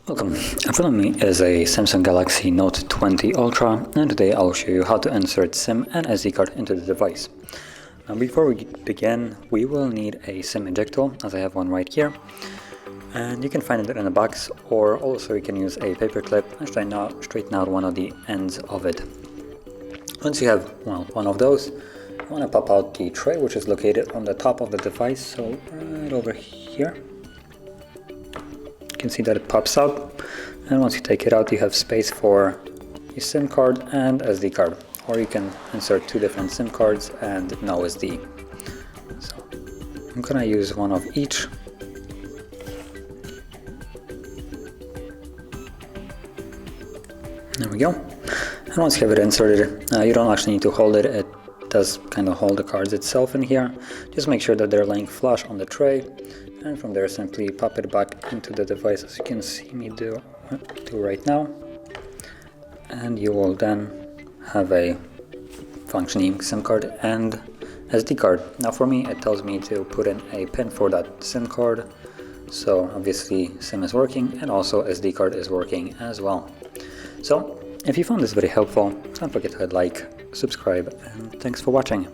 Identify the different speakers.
Speaker 1: Welcome. In front of me is a Samsung Galaxy Note 20 Ultra, and today I'll show you how to insert SIM and SD card into the device. Now before we begin, we will need a SIM ejector, as I have one right here, and you can find it in a box, or also you can use a paper clip and straighten out one of the ends of it. Once you have one of those, you want to pop out the tray, which is located on the top of the device, so right over here. You can see that it pops out, and once you take it out you have space for your SIM card and SD card, or you can insert two different SIM cards and no SD. So I'm gonna use one of each. There we go. And once you have it inserted, you don't actually need to hold it. It does kind of hold the cards itself in here. Just make sure that they're laying flush on the tray, and from there simply pop it back into the device, as you can see me do right now, and you will then have a functioning SIM card and SD card. Now for me it tells me to put in a pin for that SIM card, so obviously SIM is working and also SD card is working as well. So if you found this very helpful, don't forget to hit like, subscribe, and thanks for watching.